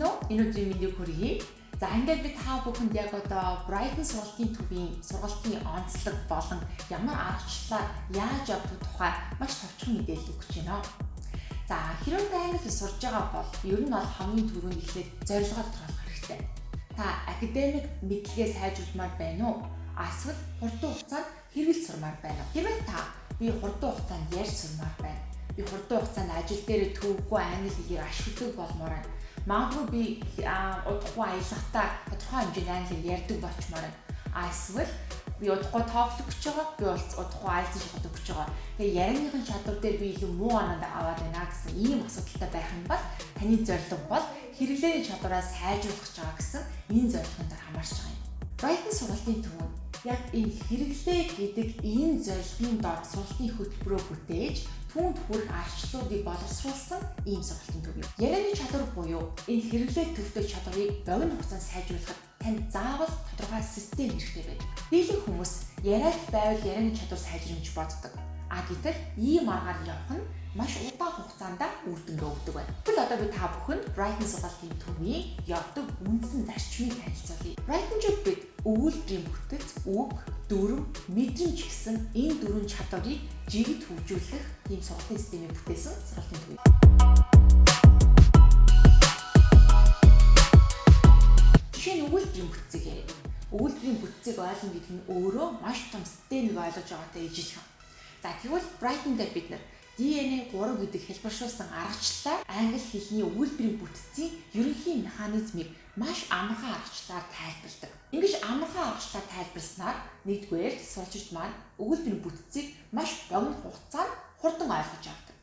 Сайн уу? Энэ өдрийн мэндийг хүргэе. За ингээд би та бүхэнд яг одоо Brighton сургалтын төвийн сургалтын онцлог болон ямар аргачлалаар яаж явдаг тухай маш товчхон мэдээлэл өгч байна. За хэрвээ та англи сурж байгаа бол ер нь бол хамгийн түрүүнд эхлээд зорилгоо тодорхойлох хэрэгтэй. Та академик мэдлэгээ сайжруулмаар байна уу? Эсвэл хурдан хугацаанд хэрэгэл сурмаар байна уу? Хэрвээ та би хурдан хугацаанд ярьж сурмаар байна. Би хурдан хугацаанд ажил дээр төвөггүй англи хэлийг ашигладаг болмоор байна. Магадгүй би удахгүй аялахдаа тодорхой хэмжээний англиар ярьдаг болчмоор байна. Эсвэл би удахгүй TOEFL өгч байгаа, би удахгүй IELTS шалгалт өгч байгаа. Тэгээ ярианыхын чадвар дээр би илүү муу оноод аваад байна гэсэн ийм асуудалтай байх юм бол таны зорилго бол хэрэглээний чадвараа сайжруулах гэж байгаа гэсэн энэ зорилгын дээр хамаарч байгаа юм. Brighton сургалтын төвөнд яг энэ хэрэглээ гэдэг энэ зорилгын дор сургалтын хөтөлбөрөөр бүтээж түүнд хүрэх аргачлалуудыг боловсруулсан ийм сургалтын төв юм. Ярианы чадвар буюу энэ хэрэглээ төвтэй чадварыг богино хугацаанд сайжруулахад танд заавал тодорхой систем хэрэгтэй байдаг. Дийлэнх хүмүүс яриад байвал ярианы чадвар сайжрах гэж боддог. Гэтэл ийм аргаар явах нь маш удаан хугацаанд үр дүнгээ өгдөг байна. Тэгвэл одоо би та бүхэнд Brighton сургалтын төвийн явдаг үндсэн зарчмыг танилцуулъя. Brighton-чууд бид өгүүлбэрийн бүтэц, үг, дүрм, мэдрэмж гэсэн энэ дөрвөн чадварыг жигд хөгжүүлэх ийм сургалтын системийг бүтээсэн сургалтын төв. Жишээ нь өгүүлбэрийн бүтцийг ярив. Өгүүлбэрийн бүтцийг ойлгоно гэдэг нь өөрөө маш том системийг ойлгож байгаатай ижилхэн. За тэгвэл Brighton дээр бид нар DNA 3 гэдэг хэлбэршүүлсэн аргачлалаар англи хэлний өгүүлбэрийн бүтцийн ерөнхий механизмыг маш амархан аргачлалаар тайлбарладаг. Ингэж амархан аргачлалаар тайлбарснаар нэгдүгээр сурчид маань өгүүлбэрийн бүтцийг маш богино хугацаанд хурдан ойлгож авдаг.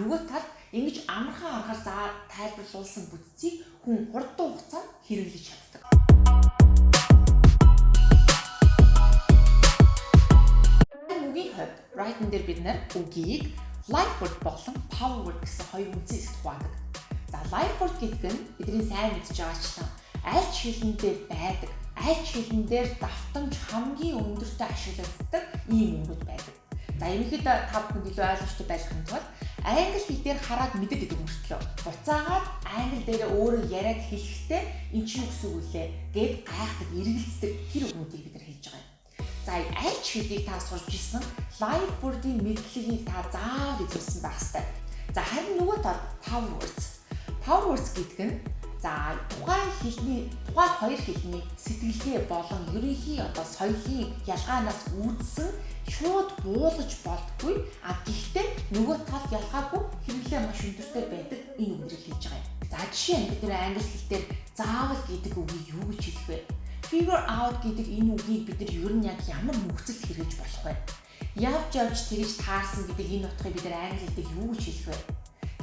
Нөгөө талд ингэж амархан аргаар тайлбарлуулсан бүтцийг хүн хурдан хугацаанд хэрэглэж чаддаг. Brighton дээр бид нар үгийг life word болон power word гэсэн хоёр үндсээс хувадаг. За life word гэдэг нь бидний сайн мэдж байгаачлан аль ч хэлэндээ байдаг, аль ч хэлэндээ давтамж хамгийн өндөртэй ашиглагддаг ийм үгнүүд байдаг. За ерөнхийдөө та бүхэнд илүү ойлгомжтой байх юм бол англи хэл дээр хараад мэддэг гэдэг мөртлөө буцаагаад англи дээр өөрөө яриад хэлэхдээ эн чинь юу гэсэн үг вэ гэд гайхдаг, эргэлздэг тэр үгнүүдийг бид нар хэлж байгаа юм. За аль ч хэлийг та сурж исэн life word-ийн мэдлэгийг та заавал эзэмсэн байх ёстой. За харин нөгөө тал power words. Power words гэдэг нь тухайн хоёр хэлний сэтгэлгээ болон ерөнхий соёлын ялгаанаас үүдсэн шууд буулгаж болтгүй гэхдээ нөгөө тал ялгаагүй хэрэглээ маш өндөртэй байдаг энэ үгнэрийг хэлж байгаа юм. За жишээ нь бид нэр англи хэл дээр заавал гэдэг үгийг юу гэж хэлэх вэ? Figure out гэдэг энэ үгийг бид нар ер нь яг ямар нөхцөлд хэрэгж болох вэ? Явж тэгж таарсан гэдэг энэ утгыг бид нар англи хэлээр юу гэж хэлэх вэ?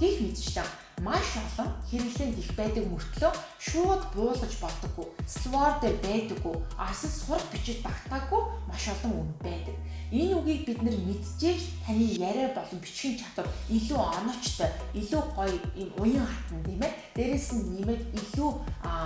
Гэх мэтчлэн маш олон хэрэглээнд их байдаг мөртлөө шууд буулгаж болдоггүй, словар дээр байдаггүй, асал сурах бичиж багтаагүй маш олон үг байдаг. Энэ үгийг бид нар мэдчихэж таны яриа болон бичгийн чадвар илүү оновчтой, илүү гоё юм уян хатан тийм ээ. Дээрээс нь нэмээд илүү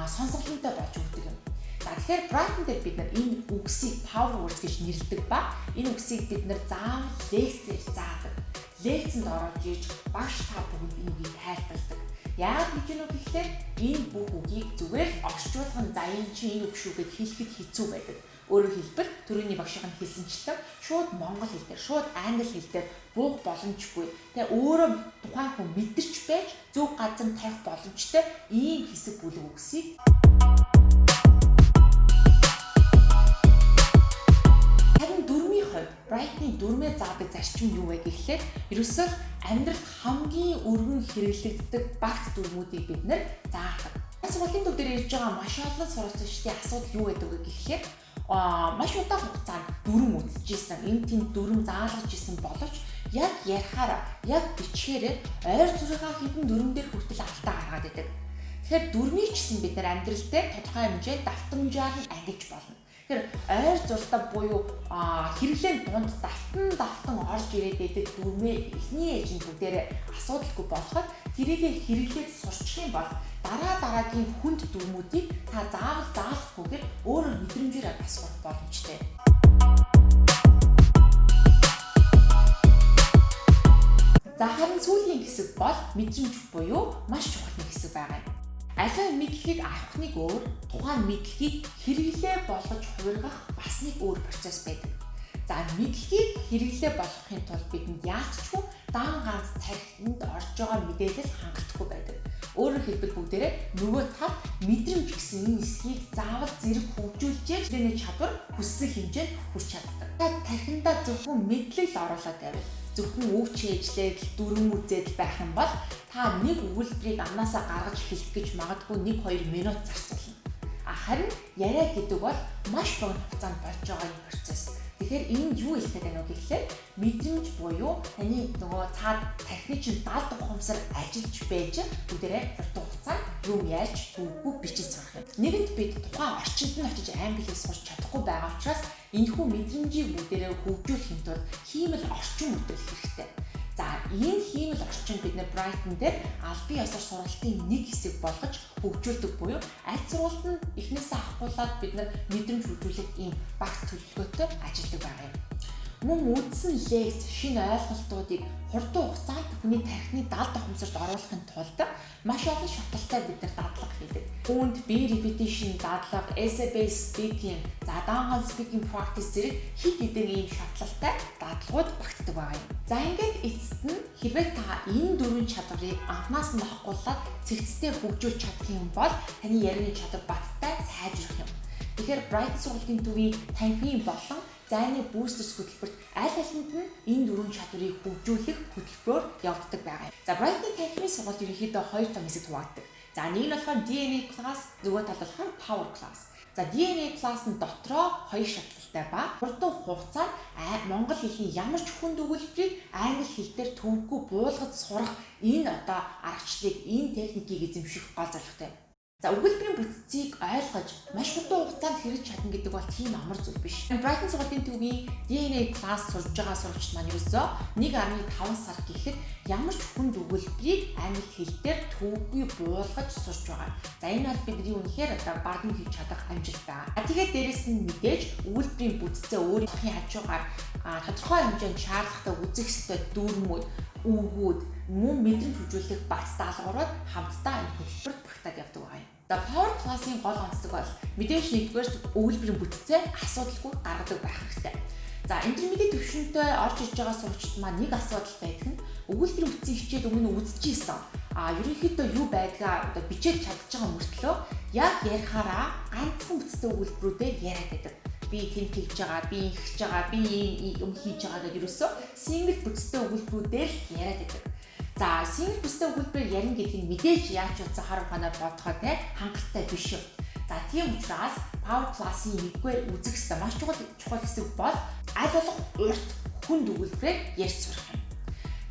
сонсголонтой болж өгдөг юм. Тэгэхээр Brighton дээр бид нар энэ үгсийг power words гэж нэрлэдэг ба энэ үгсийг бид нар заавал лекцээр заадаг. Лекцэнд орж иж багш та бүгд энэ үгийг тайлбарладаг. Яагаад гэж нүг гэхээр энэ бүх үгийг зүгээр орчуулах нь энэ чинь энэ үг шүү гэж хэлэхэд хэцүү байдаг. Өөрөөр хэлбэл түрүүний багшийн хэлсэнчлэн шууд монгол хэл дээр, шууд англи хэл дээр буух боломжгүй. Тэгээ өөрөө тухайн хүн мэдэрч байж зөв газар тавих боломжтой ийм хэсэг бүлэг үгсийг Brighton-ийн дүрмээр заадаг зарчим юу вэ гэхлээр ерөөсөө амьдралд хамгийн өргөн хэрэглэгддэг багц дүрмүүдийг бид нэр заадаг. Сургалтын төв дээр ирж байгаа маш олон сурагчдын асуудал юу байдаг вэ гэхлээр маш удаан хугацаанд дүрм үзчихсэн, энэ тийм дүрм заалгаж исэн боловч яг ярихаараа, яг бичгээр ойр зургаа хідэн дүрм дээр хүртэл алдаа гаргаад идэг. Тэгэхээр дүрмийг ч гэсэн бид нар амьдрал дээр тодорхой хэмжээнд давтамжаар нь ангиж болно. Тэгэхээр ойр зуртаа буюу хэрэглээний дунд давтан орж ирээд байдаг дүрмээ эхний ээлжинд бүгдээрээ асуудалгүй болоход тэрийгэ хэрэглээд сурчих юм бол дараагийн хүнд дүрмүүдийг та заавал заалахгүйгээр өөрөөр мэдрэмжээр асуух боломжтой. За харин сүүлийн хэсэг бол мэдрэмж буюу маш чухал нэг хэсэг байгаа юм. Аливаа мэдлэгийг авах нэг өөр, тухайн мэдлэгийг хэрэглээ болгож хувиргах бас нэг өөр процесс байдаг. За мэдлэгийг хэрэглээ болгохын тулд бидэнд яалтчгүй даан ганц тархинд орж байгаа мэдээлэл хангалтгүй байдаг. Өөрөөр хэлбэл бүгдээрээ нөгөө тал мэдрэмж гэсэн энэ эсхийг заавал зэрэг хөгжүүлж тэний чадвар хүссэн хэмжээнд хүрч чаддаг. Та тархиндаа зөвхөн мэдлэл оруулаад байвал зөвхөн өвч ээжлээд дүрм үзээд байх юм бол та нэг өгүүлбэрийг амнаасаа гаргаж хэлэх гэж магадгүй 1-2 минут зарцуулна. Харин яриа гэдэг бол маш богино хугацаанд болж байгаа юм процесс. Тэгэхээр энэ юу хэлэх гээд байна вэ гэхлээр мэдрэмж буюу таны нөгөө цаад тархины чинь даалд ухамсар ажиллаж байж бүгдээрээ хурдан хугацаанд юм яаж түүхүү бичиж сурах юм. Нэгэнт бид тухайн орчинд нь очиж англи хэл сурч чадахгүй байгаа учраас энэхүү мэдрэмжийг бүгдээрээ хөгжүүлэхэд тулд хиймэл орчин мөдөрлөх хэрэгтэй. За энэ хиймэл орчин бид нэр Brighton дээр аль бие ёсоор сургалтын нэг хэсэг болгож хөгжүүлдэг буюу аль сургалт нь эхнээсээ авахгүйгээд бид нар мэдрэмж хөгжүүлэх ийм багц төлөвлөгөөтэй ажилладаг байгаа юм. Мөн үндсэн лекц, шинэ ойлголтуудыг хурдан хугацаанд хүний тархины даалд ухамсарт оруулахын тулд маш олон шатлалтай бид нар дадлага хийдэг. Үүнд бие repetition дадлага, essay based speaking, даангаан speaking practice зэрэг хэд хэдэн ийм шатлалтай дадлагууд багтдаг байгаа юм. За ингээд эцэст нь хэрвээ та энэ дөрвөн чадварыг анханаас нь авахгүйгээр цэгцтэй хөгжүүлж чадах юм бол таны ярианы чадвар баттай сайжрах юм. Тэгэхээр Brighton сургалтын төвийн танхимын болон зайны бүүстерс хөтөлбөрт аль алинд нь энэ дөрвөн чадварыг хөгжүүлэх хөтөлбөрөөр явагддаг байгаа юм. За Brighton танхимын сургалт ерөнхийдөө 2 том хэсэгт хуваагддаг. За нэг нь болохоор DNA class, нөгөө тал болохоор power class. За DNA class нь дотроо 2 шатлалтай ба хурдан хугацаанд монгол хэлний ямар ч хүнд өгүүлбэрийг англи хэл дээр төвөггүй буулгаж сурах энэ аргачлалыг, энэ техникийг эзэмших гол зорилготой. За өгүүлбэрийн бүтцийг ойлгож маш хурдан хугацаанд хэрэгж чадна гэдэг бол тийм амар зүйл биш. Brighton сургалтын төвийн DNA class сурж байгаа сурагчид маань ерөөсөө 1.5 сар гэхэд ямар ч хүнд өгүүлбэрийг англи хэл дээр төвөггүй буулгаж сурч байгаа. За энэ бол бидний үнэхээр бардам хийж чадах амжилт байна. Тэгээд дээрэс нь мэдээж өгүүлбэрийн бүтцээ өөрийнхөө хажуугаар тодорхой хэмжээнд шаардлагатай үзэх ёстой дүрмүүд, үгүүд, мөн мэдрэмж хөгжүүлэх бац даалгаврууд хамтдаа энэ хөтөлбөрт багтаад явдаг байгаа юм. За Power Class-ийн гол онцлог бол мэдээж нэгдүгээр өгүүлбэрийн бүтцээ асуудалгүй гаргадаг байх хэрэгтэй. За интермедиат төвшөнтэй орж иж байгаа сурагчид маань нэг асуудал байдаг нь өгүүлбэрийн бүтцийн хичээл өмнө үзчихсэн. Ерөнхийдөө юу байдгаа бичээд чадчих байгаа мөртлөө яг ярихаараа ганцхан бүтцтэй өгүүлбэрүүдээр яриад байдаг. Би тэнд хийж байгаа, би ингэж байгаа, би юм хийж байгаа гэдэг ерөөсөө single бүтцтэй өгүүлбэрүүдээр яриад байдаг. За single бүтцтэй өгүүлбэрээр ярина гэдэг нь мэдээж яаж утсан харам ханаар бодохоо хангалттай биш юм. За тийм учраас Power Class-ийн нэгдүгээр үзэх ёстой маш чухал хэсэг бол аль болох урт хүнд өгүүлбэрээр ярьж сурах юм.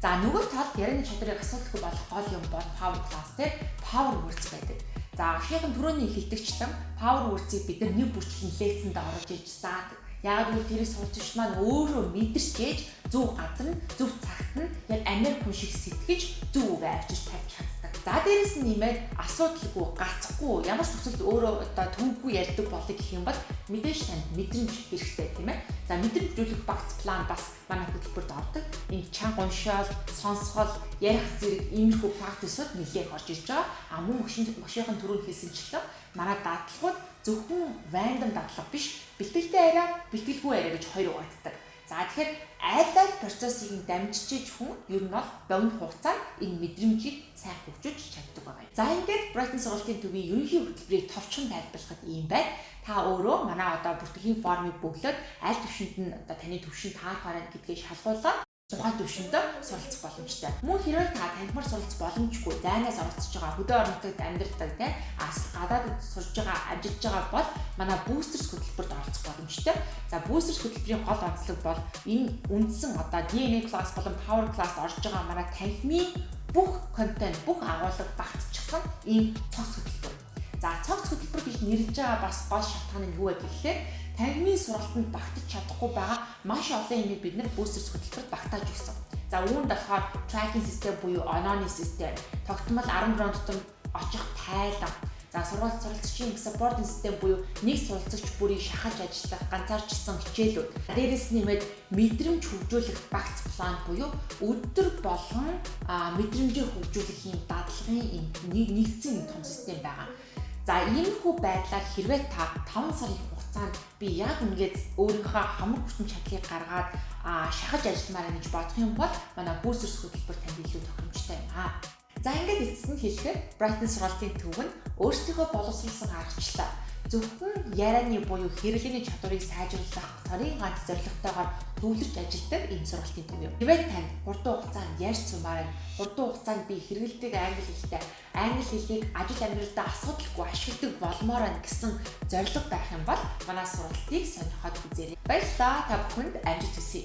За нөгөө талд ярианы чадрыг асуудалгүй болох гол юм бол Power Class дээр Power Words байдаг. За ахыхан түрүүний хэлдэгчлэн Power Words-ийг бид нэг бүрчлэн лекцэнд оруулж иж заадаг. Яг л тэрийг сурагч маань өөрөө мэдэрч ээж зөв газар нь, зөв цагт нь яг Америк хүн шиг сэтгэж зөв үг авчиж тавьж чаддаг. За дээрэс нь нэмээд асуудалгүй, гацхгүй, ямар ч төсөлд өөрөө төвгүй ярьдаг болыг гэх юм бол мэдээж танд мэдрэмж хэрэгтэй тийм ээ. За мэдрэмж хөгжүүлэх багц план бас манай хөтөлбөрт ордог. Энэ чанга уншаал, сонсгол, ярих зэрэг иймэрхүү практисууд нэлээд орж ирж байгаа. Мөн машинхан түрүүн хэлсэнчлэн манай дадлагууд зөвхөн random дадлага биш, бэлтгэлтэй арай, бэлтгэлгүй арай гэж хоёр угааддаг. За тэгэхээр аль процессыг дамжиж хүн ер нь бол богино хугацаанд энэ мэдрэмжийг сайн хөгжүүлж чаддаг байгаа юм. За ингээд Brighton сургалтын төвийн ерөнхий хөтөлбөрийг товчхон тайлбарлахад ийм байна. Та өөрөө манай бүртгэхийн формыг бөглөөд аль төвшөнд нь таны төвшин таарахаараа гэдгийг шалгуулаад тухайн төвшөндөө суралцах боломжтой. Мөн хэрвээ та танхимаар суралцах боломжгүй, зайнаас оролцож байгаа, хөдөө орон нутагт амьдардаг гадаадд сурж байгаа, ажиллаж байгаа бол манай Boosters хөтөлбөрт оролцох боломжтой. За Boosters хөтөлбөрийн гол онцлог бол энэ үндсэн DNA class болон Power class орж байгаа манай танхимын бүх контент, бүх агуулга багтчихсан ийм цогц хөтөлбөр. За цогц хөтөлбөр гэж нэрлэж байгаа бас гол шалтгаан нь юу вэ гэхлээр танхимын сургалтанд багтаж чадахгүй байгаа маш олон юмыг бид нэр Boosters хөтөлбөрт багтааж өгсөн. За үүнд болохоор tracking system буюу онооны систем, тогтмол 10 раунд тутам очих тайлан, За сургууль суралцагчийн supporting system буюу нэг суралцагч бүрийг шахаж ажиллах ганцаарчилсан хичээлүүд. Дээрээс нэмээд мэдрэмж хөгжүүлэх багц план буюу өдөр болгон мэдрэмжээ хөгжүүлэх юм дадлагын нэгдсэн том систем байгаа. За иймэрхүү байдлаар хэрвээ та 5 сарын хугацаанд би яг ингээд өөрийнхөө хамаг хүчин чадлыг гаргаад шахаж ажилламаар гэж бодох юм бол манай бүүсэрс хөтөлбөр танд илүү тохиромжтой юм аа. За ингээд эцэст нь хэлэхэд Brighton сургалтын төв нь өөрсдийнхөө боловсруулсан аргачлалаа зөвхөн ярианы буюу хэрэглээний чадварыг сайжруулах цорын ганц зорилготойгоор төвлөрч ажилладаг энэ сургалтын төв юм. Хэрвээ танд хурдан хугацаанд ярьж сумаар хурдан хугацаанд би хэрэгэлдэг англи хэлийг ажил амьдралдаа асуудалгүй ашигладаг болмоор байна гэсэн зорилго байх юм бол манай сургалтыг сонирхоод үзээрэй. Баярлалаа. Та бүхэнд амжилт хүсье.